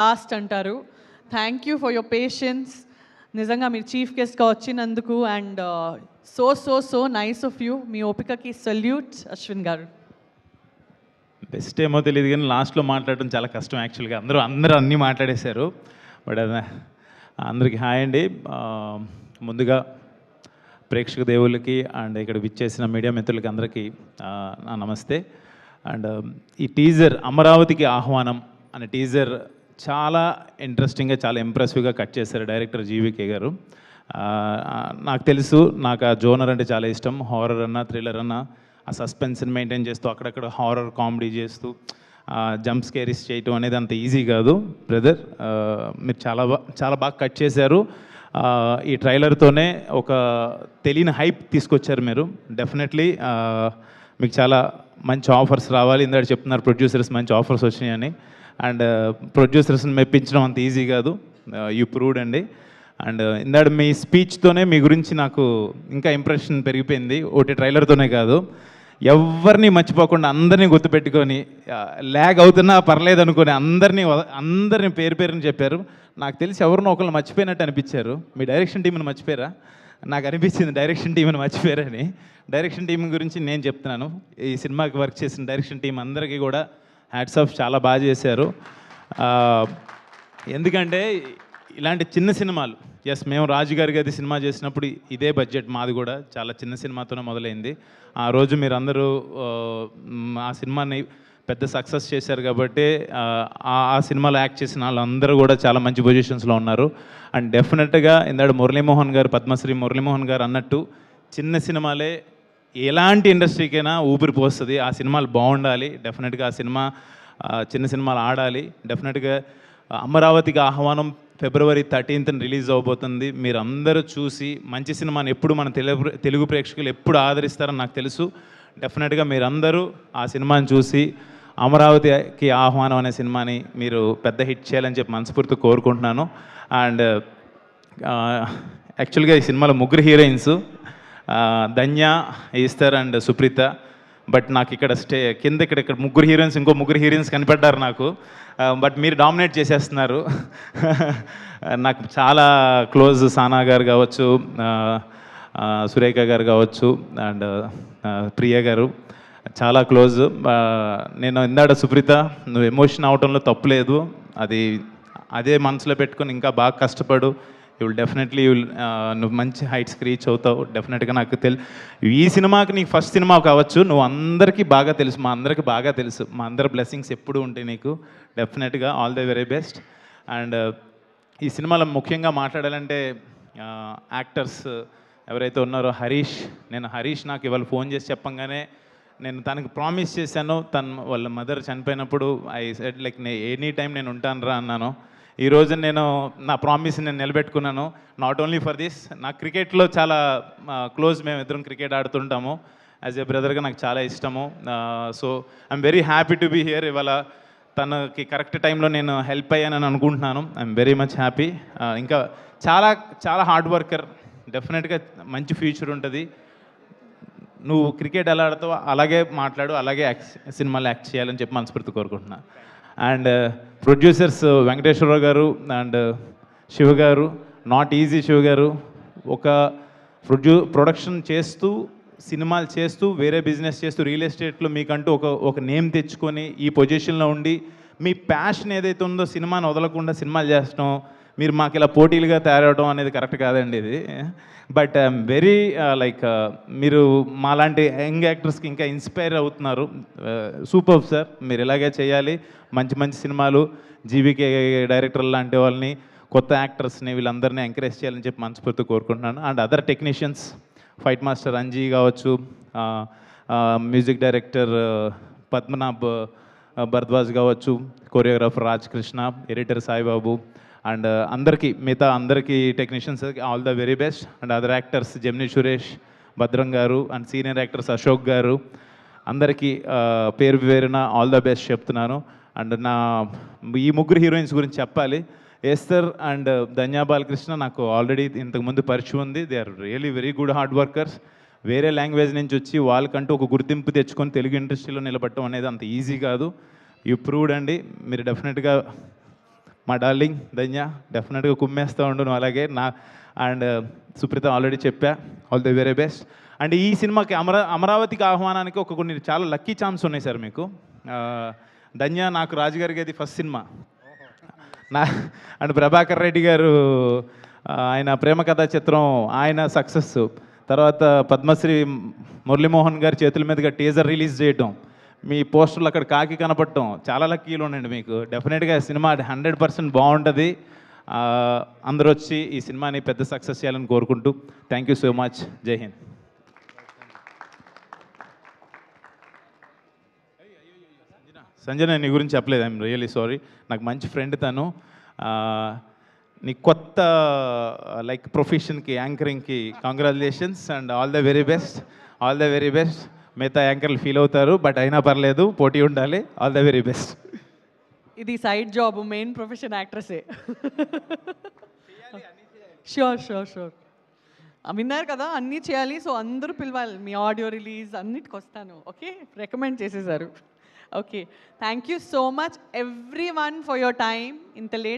Last అంటారు. Thank you for your patience. నిజంగా మీరు చీఫ్ గెస్ట్గా వచ్చినందుకు and so nice of you. మీ ఓపికకి సల్యూట్ అశ్విన్ గారు. బెస్ట్ ఏమో తెలియదు కానీ లాస్ట్లో మాట్లాడడం చాలా కష్టం యాక్చువల్గా. అందరూ అన్నీ మాట్లాడేశారు. బట్ అదే అందరికీ హాయ్ అండి. ముందుగా ప్రేక్షక దేవుళ్ళకి అండ్ ఇక్కడ విచ్చేసిన మీడియా మిత్రులకి అందరికీ నా నమస్తే. అండ్ ఈ టీజర్ అమరావతికి ఆహ్వానం అనే టీజర్ చాలా ఇంట్రెస్టింగ్గా చాలా ఇంప్రెసివ్గా కట్ చేశారు డైరెక్టర్ జీవీకే గారు. నాకు తెలుసు, నాకు ఆ జోనర్ అంటే చాలా ఇష్టం. హారర్ అన్నా థ్రిల్లర్ అన్నా ఆ సస్పెన్స్ని మెయింటైన్ చేస్తూ అక్కడక్కడ హారర్ కామెడీ చేస్తూ జంప్ స్కేరీస్ చేయటం అనేది అంత ఈజీ కాదు బ్రదర్. మీరు చాలా బాగా కట్ చేశారు. ఈ ట్రైలర్తోనే ఒక తెలియని హైప్ తీసుకొచ్చారు మీరు. డెఫినెట్లీ మీకు చాలా మంచి ఆఫర్స్ రావాలి. ఇందాక చెప్తున్నారు ప్రొడ్యూసర్స్ మంచి ఆఫర్స్ వచ్చినాయని. అండ్ ప్రొడ్యూసర్స్ని మెప్పించడం అంత ఈజీ కాదు. యూ ప్రూవ్డ్ అండి. అండ్ ఇందాక మీ స్పీచ్తోనే మీ గురించి నాకు ఇంకా ఇంప్రెషన్ పెరిగిపోయింది. ఒకటి ట్రైలర్తోనే కాదు, ఎవరిని మర్చిపోకుండా అందరినీ గుర్తుపెట్టుకొని ల్యాగ్ అవుతున్నా పర్లేదు అనుకొని అందరినీ పేరుని చెప్పారు. నాకు తెలిసి ఎవరినో ఒకళ్ళు మర్చిపోయినట్టు అనిపించారు. మీ డైరెక్షన్ టీంని మర్చిపోయారా? నాకు అనిపించింది డైరెక్షన్ టీంని మర్చిపోయారని. డైరెక్షన్ టీం గురించి నేను చెప్తున్నాను. ఈ సినిమాకి వర్క్ చేసిన డైరెక్షన్ టీం అందరికీ కూడా హ్యాట్స్ ఆఫ్, చాలా బాగా చేశారు. ఎందుకంటే ఇలాంటి చిన్న సినిమాలు, ఎస్ మేము రాజుగారి గది సినిమా చేసినప్పుడు ఇదే బడ్జెట్ మాది కూడా చాలా చిన్న సినిమాతోనే మొదలైంది. ఆ రోజు మీరు అందరూ ఆ సినిమాని పెద్ద సక్సెస్ చేశారు కాబట్టి ఆ సినిమాలో యాక్ట్ చేసిన వాళ్ళందరూ కూడా చాలా మంచి పొజిషన్స్లో ఉన్నారు. అండ్ డెఫినెట్గా ఇందాక మురళీమోహన్ గారు, పద్మశ్రీ మురళీమోహన్ గారు అన్నట్టు చిన్న సినిమాలే ఎలాంటి ఇండస్ట్రీకైనా ఊపిరి పోస్తుంది. ఆ సినిమాలు బాగుండాలి. డెఫినెట్గా ఆ సినిమా చిన్న సినిమాలు ఆడాలి. డెఫినెట్గా అమరావతికి ఆహ్వానం February 13th రిలీజ్ అవబోతుంది. మీరు అందరూ చూసి మంచి సినిమాని ఎప్పుడు మన తెలుగు ప్రేక్షకులు ఎప్పుడు ఆదరిస్తారని నాకు తెలుసు. డెఫినెట్గా మీరందరూ ఆ సినిమాని చూసి అమరావతికి ఆహ్వానం అనే సినిమాని మీరు పెద్ద హిట్ చేయాలని చెప్పి మనస్ఫూర్తి కోరుకుంటున్నాను. అండ్ యాక్చువల్గా ఈ సినిమాలో ముగ్గురు heroines, Dhanya, ఈస్తర్ and Supritha. But నాకు ఇక్కడ ఇక్కడ ముగ్గురు హీరోయిన్స్, ఇంకో ముగ్గురు హీరోయిన్స్ కనిపెట్టారు నాకు. బట్ మీరు డామినేట్ చేసేస్తున్నారు. నాకు చాలా క్లోజ్ సానా గారు కావచ్చు, సురేఖ గారు కావచ్చు, అండ్ ప్రియ గారు చాలా క్లోజ్. నేను ఇందాక సుప్రీత, నువ్వు ఎమోషన్ అవడంలో తప్పులేదు. అదే మనసులో పెట్టుకొని ఇంకా బాగా కష్టపడు. డెఫినెట్లీ నువ్వు మంచి హైట్స్కి రీచ్ అవుతావు. డెఫినెట్గా నాకు ఈ సినిమాకి నీకు ఫస్ట్ సినిమా కావచ్చు, నువ్వు అందరికీ బాగా తెలుసు, మా అందరికీ బాగా తెలుసు. మా అందరి బ్లెస్సింగ్స్ ఎప్పుడూ ఉంటాయి నీకు. డెఫినెట్గా all the very best. And ఈ సినిమాలో ముఖ్యంగా మాట్లాడాలంటే యాక్టర్స్ ఎవరైతే ఉన్నారో, హరీష్ నాకు ఇవాళ ఫోన్ చేసి చెప్పంగానే నేను తనకి ప్రామిస్ చేశాను. వాళ్ళ మదర్ చనిపోయినప్పుడు I said like any time నేను ఉంటాను రా అన్నాను. ఈరోజు నేను నా ప్రామిస్ నేను నిలబెట్టుకున్నాను. నాట్ ఓన్లీ ఫర్ దిస్, నా క్రికెట్లో చాలా క్లోజ్, మేము ఇద్దరం క్రికెట్ ఆడుతుంటాము. యాజ్ ఏ బ్రదర్గా నాకు చాలా ఇష్టము. So I'm very happy to be here. ఇవాళ తనకి కరెక్ట్ టైంలో నేను హెల్ప్ అయ్యానని అనుకుంటున్నాను. I'm very much happy. ఇంకా చాలా హార్డ్ వర్కర్. డెఫినెట్గా మంచి ఫ్యూచర్ ఉంటుంది. నువ్వు క్రికెట్ ఎలా ఆడతావో అలాగే మాట్లాడు, అలాగే సినిమాలో యాక్ట్ చేయాలని చెప్పి మనస్ఫూర్తి కోరుకుంటున్నాను. అండ్ ప్రొడ్యూసర్స్ వెంకటేశ్వరరావు గారు అండ్ శివ గారు, నాట్ ఈజీ. శివ గారు ఒక ప్రొడక్షన్ చేస్తూ, సినిమాలు చేస్తూ, వేరే బిజినెస్ చేస్తూ, రియల్ ఎస్టేట్లో మీకంటూ ఒక నేమ్ తెచ్చుకొని ఈ పొజిషన్లో ఉండి మీ ప్యాషన్ ఏదైతే ఉందో సినిమాని వదలకుండా సినిమాలు చేస్తాం, మీరు మాకు ఇలా పోటీలుగా తయారవడం అనేది కరెక్ట్ కాదండి ఇది. బట్ ఐఎమ్ వెరీ లైక్ మీరు మాలాంటి యంగ్ యాక్టర్స్కి ఇంకా ఇన్స్పైర్ అవుతున్నారు. సూపర్ సార్, మీరు ఇలాగే చేయాలి. మంచి సినిమాలు, జీవీకే డైరెక్టర్ లాంటి వాళ్ళని, కొత్త యాక్టర్స్ని, వీళ్ళందరినీ ఎంకరేజ్ చేయాలని చెప్పి మనస్ఫూర్తి కోరుకుంటున్నాను. And other technicians, fight master Anji కావచ్చు, మ్యూజిక్ డైరెక్టర్ పద్మనాభ్ భరద్వాజ్ కావచ్చు, choreographer Raj Krishna, editor Saibabu, and మిగతా అందరికీ technicians all the very best. And other actors Gemini Suresh, Bhadram garu, and senior actors Ashok garu, అందరికీ పేరున ఆల్ ద బెస్ట్ చెప్తున్నాను. అండ్ ఈ ముగ్గురు హీరోయిన్స్ గురించి చెప్పాలి. ఎస్తర్ అండ్ ధన్యా బాలకృష్ణ నాకు ఆల్రెడీ ఇంతకుముందు పరిచయం ఉంది. They are really very good hard workers. వేరే లాంగ్వేజ్ నుంచి వచ్చి వాళ్ళకంటూ ఒక గుర్తింపు తెచ్చుకొని తెలుగు ఇండస్ట్రీలో నిలబడటం అనేది అంత ఈజీ కాదు. యూ ప్రూవ్డ్ అండి. మీరు డెఫినెట్గా మా డార్లింగ్ ధన్య, డెఫినెట్గా కుమ్మేస్తూ ఉండు నువ్వు అలాగే నా. అండ్ సుప్రీత ఆల్రెడీ చెప్పా, all the very best. And ఈ సినిమాకి అమరావతికి ఆహ్వానానికి కొన్ని చాలా లక్కీ ఛాన్స్ ఉన్నాయి సార్ మీకు. ధన్య నాకు రాజుగారికి అది ఫస్ట్ సినిమా నా. అండ్ ప్రభాకర్ రెడ్డి గారు ఆయన ప్రేమ కథా చిత్రం ఆయన సక్సెస్, తర్వాత పద్మశ్రీ మురళీమోహన్ గారి చేతుల మీదుగా టీజర్ రిలీజ్ చేయటం, మీ పోస్టర్లు అక్కడ కాకి కనపడటం, చాలా లక్కీలు ఉండండి మీకు. డెఫినెట్గా సినిమా 100% బాగుంటుంది. అందరూ వచ్చి ఈ సినిమాని పెద్ద సక్సెస్ చేయాలని కోరుకుంటూ థ్యాంక్ యూ సో మచ్. జై హింద్. సంజన నీ గురించి చెప్పలేదు, ఐఎమ్ రియలీ సారీ. నాకు మంచి ఫ్రెండ్ తను. నీ కొత్త లైక్ ప్రొఫెషన్కి, యాంకరింగ్కి congratulations and all the very best. All the very best. మిగతా యాంకర్లు ఫీల్ అవుతారు, బట్ అయినా పర్లేదు, పోటీ ఉండాలి. All the very best. ఇది సైడ్ జాబ్, మెయిన్ ప్రొఫెషన్ యాక్ట్రెసే. Sure sure sure. విన్నారు కదా, అన్నీ చేయాలి. సో అందరూ పిలవాలి, మీ ఆడియో రిలీజ్ అన్నిటికి వస్తాను. ఓకే, రికమెండ్ చేసేసారు. Okay, thank you so much every one for your time. ఇంత లేట్